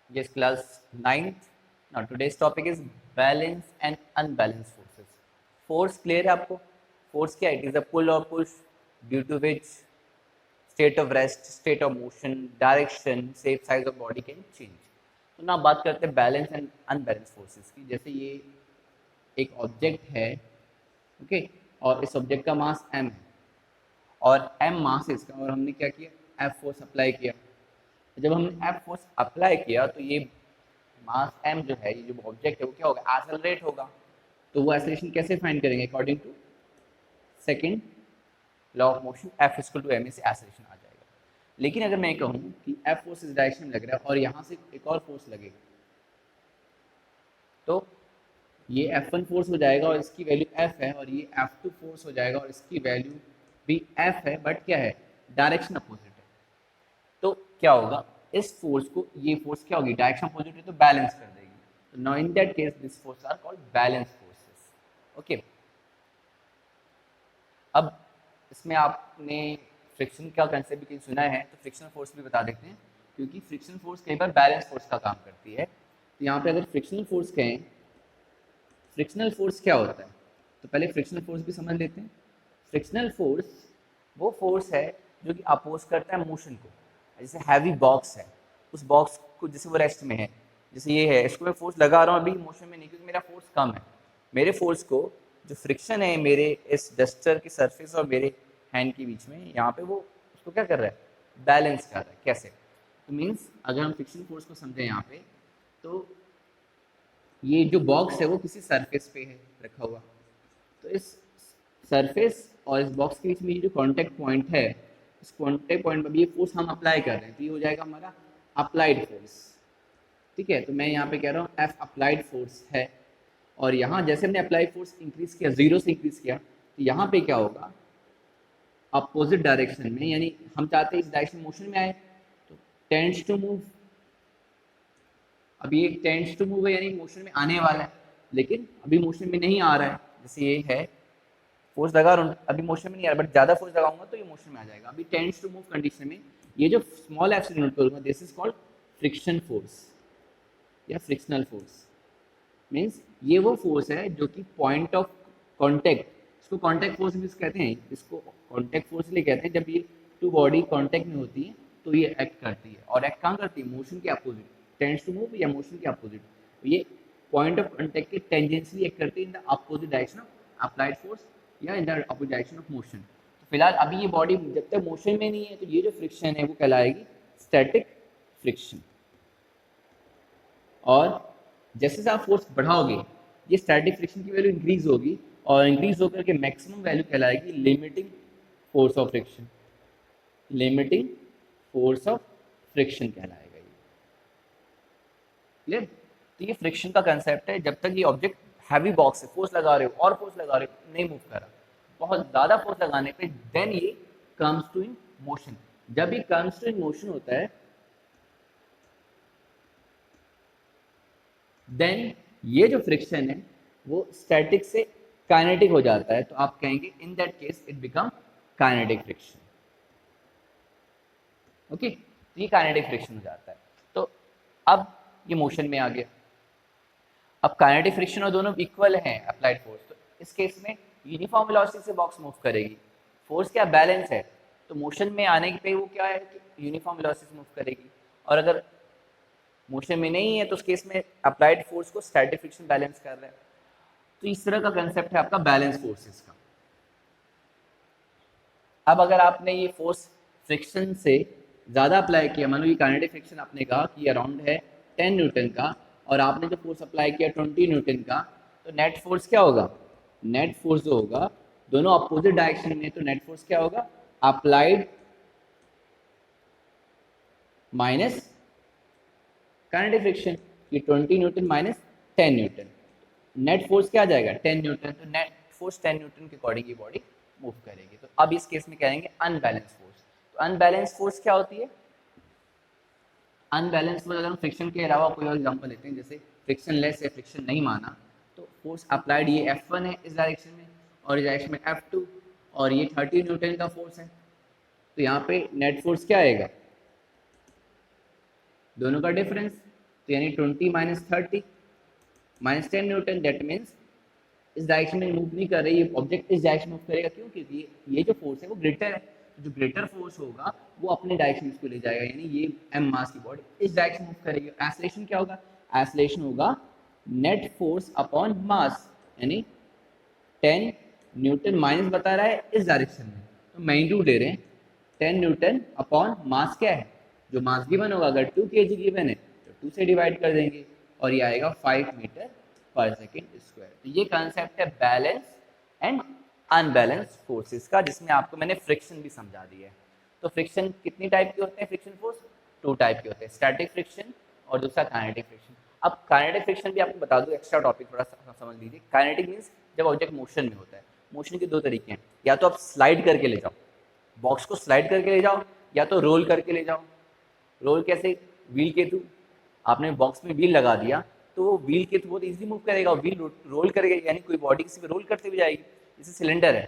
Yes, class ninth. Now today's topic is balance and unbalanced forces. Force clear है आपको? Force क्या है? It is a pull or push due to which state of rest, state of motion, direction, shape, size of body can change. तो ना बात करते हैं balance and unbalance forces की. जैसे ये एक ऑब्जेक्ट है, ओके, और इस ऑब्जेक्ट का मास m है और m मास है इसका, और हमने क्या किया? F फोर्स अप्लाई किया. जब हमने F फोर्स अप्लाई किया तो ये मास m जो है, ये जो ऑब्जेक्ट है वो क्या होगा? एक्सेलरेट होगा. तो वो एक्सेलरेशन कैसे फाइंड करेंगे? According to second law of motion, F equal to m से एक्सेलरेशन आ जाएगा. लेकिन अगर मैं कहूँ कि F फोर्स इस डायरेक्शन में लग रहा है और यहाँ से एक और फोर्स लगेगा, तो ये F1 फोर्स हो जाएगा और इसकी वैल्यू F है, और ये F2 फोर्स हो जाएगा और इसकी वैल्यू भी F है, बट क्या है? डायरेक्शन अपोजिट है. तो क्या होगा? इस फोर्स को, ये फोर्स क्या होगी? डायरेक्शन अपोजिट है तो बैलेंस कर देगी. तो now in that case this force are called balance forces. Okay. अब इसमें आपने फ्रिक्शन का कंसेप्ट भी कहीं सुना है, तो फ्रिक्शनल फोर्स भी बता देते हैं, क्योंकि फ्रिक्शनल फोर्स कई बार बैलेंस फोर्स का काम करती है. तो यहाँ पे अगर फ्रिक्शनल फोर्स कहें, फ्रिक्शनल फोर्स क्या होता है, तो पहले फ्रिक्शनल फोर्स भी समझ लेते हैं. फ्रिक्शनल फोर्स वो फोर्स है जो कि अपोज करता है मोशन को. जैसे हैवी बॉक्स है, उस बॉक्स को, जैसे वो रेस्ट में है, जैसे ये है, इसको मैं फोर्स लगा रहा हूँ अभी मोशन में नहीं, क्योंकि मेरा फोर्स कम है. मेरे फोर्स को, जो फ्रिक्शन है मेरे इस डस्टर की सरफेस और मेरे हैंड के बीच में, यहाँ पे वो उसको क्या कर रहा है? बैलेंस कर रहा है. कैसे? तो मीन्स अगर हम फ्रिक्शन फोर्स को समझें यहाँ पे, तो ये जो बॉक्स है वो किसी सरफेस पे है रखा हुआ. तो इस सरफेस और इस बॉक्स के बीच में ये जो कांटेक्ट पॉइंट है, इस कांटेक्ट पॉइंट पर भी ये फोर्स हम अप्लाई कर रहे हैं, तो ये हो जाएगा हमारा अप्लाइड फोर्स. ठीक है, तो मैं यहाँ पे कह रहा हूँ एफ अप्लाइड फोर्स है. और यहाँ जैसे हमने अप्लाइड फोर्स इंक्रीज किया, जीरो से इंक्रीज किया, तो यहाँ पे क्या होगा? अपोजिट डायरेक्शन में, यानी हम चाहते हैं इस डायरेक्शन मोशन में आए, तो टेंड्स टू मूव. अब ये टेंड्स टू मूव है, यानी मोशन में आने वाला है, लेकिन अभी मोशन में नहीं आ रहा है. जैसे ये है, फोर्स लगा रहा हूँ, अभी मोशन में नहीं आ रहा, बट ज़्यादा फोर्स लगाऊंगा तो ये मोशन में आ जाएगा. अभी टेंड्स टू मूव कंडीशन में ये जो स्मॉल एफ से डिनोट करूंगा, this is called friction force या फ्रिक्शनल फोर्स. मीन्स ये वो फोर्स है जो कि पॉइंट ऑफ कॉन्टेक्ट, इसको कॉन्टेक्ट फोर्स भी कहते हैं, इसको कॉन्टेक्ट फोर्स इसलिए कहते हैं जब ये टू बॉडी कॉन्टेक्ट में होती है तो ये एक्ट करती है. और एक्ट कहाँ करती है? मोशन के अपोजिट, टेंड्स टू मूव या मोशन के अपोजिट. तो ये पॉइंट ऑफ कॉन्टेक्ट के टेंजेंशियली एक्ट करती है in the opposite direction of applied force या in the opposite direction of motion. तो फिलहाल अभी ये बॉडी जब तक मोशन में नहीं है, तो ये जो फ्रिक्शन है वो कहलाएगी स्टैटिक फ्रिक्शन. और जैसे जैसे आप फोर्स बढ़ाओगे, ये स्टैटिक फ्रिक्शन की वैल्यू इंक्रीज होगी, और इंक्रीज होकर के मैक्सिमम वैल्यू कहलाएगी limiting force of friction. Limiting force of friction कहलाएगा ये. क्लियर? तो ये फ्रिक्शन का कंसेप्ट है. जब तक ये ऑब्जेक्ट हैवी बॉक्स है, फोर्स लगा रहे हो और फोर्स लगा रहे हो, नहीं मूव कर रहा, बहुत ज़्यादा फोर्स लगाने पे देन ये कम्स टू इन मोशन. जब ये कम्स टू इन मोशन होता है, देन ये जो फ्रिक्शन है वो स्टैटिक से काइनेटिक हो जाता है. तो आप कहेंगे इन that case it become kinetic friction. Okay, तो ये काइनेटिक फ्रिक्शन हो जाता है. तो अब ये मोशन में आ गया. अब काइनेटिक फ्रिक्शन और दोनों इक्वल हैं अप्लाइड फोर्स, तो इस केस में यूनिफॉर्म वेलोसिटी से बॉक्स मूव करेगी. फोर्स क्या? बैलेंस है, तो मोशन में आने पे वो क्या है कि यूनिफॉर्म वेलोसिटी से मूव करेगी. और अगर मोशन में नहीं है तो उस केस में अप्लाइड फोर्स को स्टैटिक फ्रिक्शन बैलेंस कर रहा है. तो इस तरह का कंसेप्ट है आपका बैलेंस फोर्सेस का. अब अगर आपने ये फोर्स फ्रिक्शन से ज़्यादा अप्लाई किया, मान लो ये काइनेटिक फ्रिक्शन आपने कहा कि अराउंड है 10 न्यूटन का, और आपने जो फोर्स अप्लाई किया 20 न्यूटन का, तो नेट फोर्स क्या होगा? नेट फोर्स जो होगा, दोनों अपोजिट डायरेक्शन में, तो नेट फोर्स क्या होगा? Applied minus kinetic friction. ये 20 Newton minus 10 Newton, net force क्या आ जाएगा? 10 न्यूटन. तो नेट फोर्स 10 न्यूटन के अकॉर्डिंग ये बॉडी मूव करेगी. तो अब इस केस में कहेंगे अनबैलेंस फोर्स. तो अनबैलेंस फोर्स क्या होती है? अनबैलेंस फोर्स, अगर हम फ्रिक्शन के अलावा कोई और एग्जांपल लेते हैं, जैसे फ्रिक्शन लेस है, फ्रिक्शन नहीं माना, तो फोर्स अप्लाइड ये F1 है इस डायरेक्शन में, और इस डायरेक्शन में F2, और ये 30 न्यूटन का फोर्स है. तो यहाँ पे नेट फोर्स क्या आएगा? दोनों का डिफरेंस. तो यानी 20 minus 30 minus 10 Newton, that means इस डायरेक्शन में मूव नहीं कर रही, ये ऑब्जेक्ट इस डायरेक्शन मूव करेगा। क्यों? क्योंकि ये जो फोर्स है वो ग्रेटर है, जो ग्रेटर फोर्स होगा वो अपने डायरेक्शन को ले जाएगा, यानी ये m मास की बॉडी इस डायरेक्शन मूव करेगी। एक्सेलरेशन क्या होगा? एक्सेलरेशन होगा नेट फोर्स अपॉन मास, यानी 10 न्यूटन माइनस बता रहा है इस डायरेक्शन में, तो मैग्नीट्यूड ले रहे हैं 10 न्यूटन अपॉन मास क्या है, जो मास गिवन होगा, अगर 2 kg गिवन है तो 2 से डिवाइड कर देंगे और ये आएगा 5 मीटर पर सेकेंड स्क्वायर। तो ये कंसेप्ट है बैलेंस एंड अनबैलेंस फोर्सेस का, जिसमें आपको मैंने फ्रिक्शन भी समझा दिया है। तो फ्रिक्शन कितनी टाइप के होते हैं? फ्रिक्शन फोर्स 2 टाइप के होते हैं, स्टैटिक फ्रिक्शन और दूसरा काइनेटिक फ्रिक्शन। अब काइनेटिक फ्रिक्शन भी आपको बता दूं, एक्स्ट्रा टॉपिक थोड़ा सा समझ लीजिए। काइनेटिक मीन्स जब ऑब्जेक्ट मोशन में होता है। मोशन के 2 तरीके हैं, या तो आप स्लाइड करके ले जाओ, बॉक्स को स्लाइड करके ले जाओ, या तो रोल करके ले जाओ। रोल कैसे? व्हील के थ्रू, आपने बॉक्स में व्हील लगा दिया तो वो व्हील के थ्रू बहुत इजीली मूव करेगा, व्हील रोल करेगा, यानी कोई बॉडी किसी पे रोल करते हुए जाएगी। जैसे सिलेंडर है,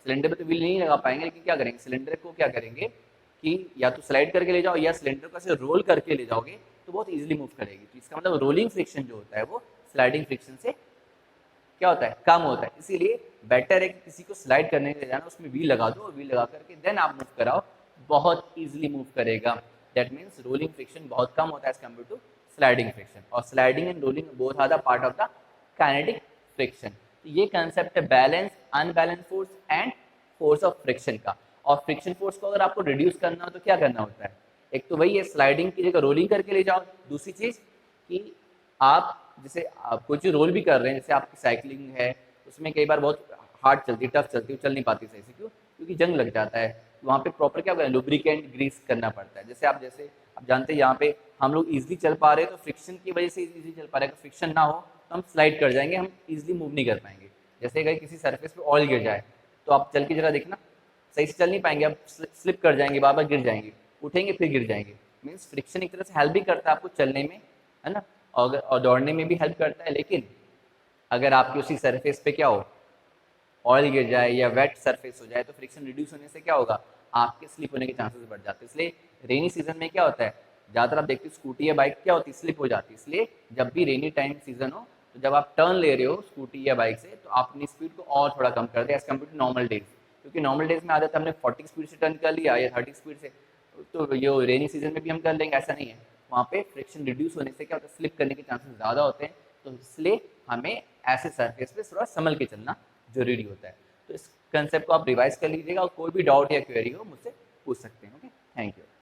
सिलेंडर पे तो व्हील नहीं लगा पाएंगे, लेकिन क्या करेंगे, सिलेंडर को क्या करेंगे कि या तो स्लाइड करके ले जाओ या सिलेंडर को ऐसे रोल करके ले जाओगे तो बहुत इजीली मूव करेगी। तो इसका मतलब रोलिंग फ्रिक्शन जो होता है वो स्लाइडिंग फ्रिक्शन से क्या होता है? कम होता है। इसीलिए बेटर है कि किसी को स्लाइड करने के लिए जाना, उसमें व्हील लगा दो और व्हील लगा करके देन आप मूव कराओ, बहुत इजीली मूव करेगा। दैट मीन्स रोलिंग फ्रिक्शन बहुत कम होता है as compare to sliding friction, और sliding and rolling both are the part of the kinetic friction. तो ये कंसेप्ट है balance, unbalance force and force of friction का। और फ्रिक्शन फोर्स को अगर आपको रिड्यूस करना हो तो क्या करना होता है? एक तो वही है, स्लाइडिंग की जगह रोलिंग करके ले जाओ। दूसरी चीज कि आप जैसे आप कोई चीज रोल भी कर रहे हैं, जैसे आपकी साइकिलिंग है, उसमें कई बार बहुत हार्ड चलती है, टफ चलती है, चल नहीं पाती सही से। क्यों? क्योंकि जंग लग जाता है। वहाँ पे प्रॉपर क्या करना है? लुब्रिकेंट ग्रीस करना पड़ता है। जैसे आप जानते हैं यहाँ पे हम लोग इजीली चल पा रहे हैं, तो फ्रिक्शन की वजह से इजीली चल पा रहे हैं। अगर फ्रिक्शन ना हो तो हम स्लाइड कर जाएंगे, हम इजीली मूव नहीं कर पाएंगे। जैसे अगर किसी सरफेस पे ऑयल गिर जाए तो आप चल के जरा देखना, सही से चल नहीं पाएंगे, आप स्लिप कर जाएंगे, बार बार गिर जाएंगे, उठेंगे फिर गिर जाएंगे। मीन्स फ्रिक्शन एक तरह से हेल्प भी करता है आपको चलने में, है ना, और दौड़ने में भी हेल्प करता है। लेकिन अगर आपकी उसी सरफेस पे क्या हो, ऑयल गिर जाए या वेट सरफेस हो जाए, तो फ्रिक्शन रिड्यूस होने से क्या होगा, आपके स्लिप होने के चांसेस बढ़ जाते हैं। इसलिए रेनी सीजन में क्या होता है, ज़्यादातर आप देखते हो स्कूटी या बाइक क्या होती है, स्लिप हो जाती है। इसलिए जब भी रेनी टाइम सीजन हो तो जब आप टर्न ले रहे हो स्कूटी या बाइक से, तो आप अपनी स्पीड को और थोड़ा कम कर दें as compare to normal days. क्योंकि नॉर्मल डेज में आदत हमने 40 स्पीड से टर्न कर लिया या 30 स्पीड से, तो ये रेनी सीजन में भी हम कर लेंगे, ऐसा नहीं है। वहाँ पे फ्रिक्शन रिड्यूस होने से क्या होता है, स्लिप करने के चांसेस ज़्यादा होते हैं। तो इसलिए हमें ऐसे सरफेस पे थोड़ा संभल के चलना जरूरी होता है। तो इस कंसेप्ट को आप रिवाइज कर लीजिएगा, और कोई भी डाउट या क्वेरी हो मुझसे पूछ सकते हैं। Okay, thank you.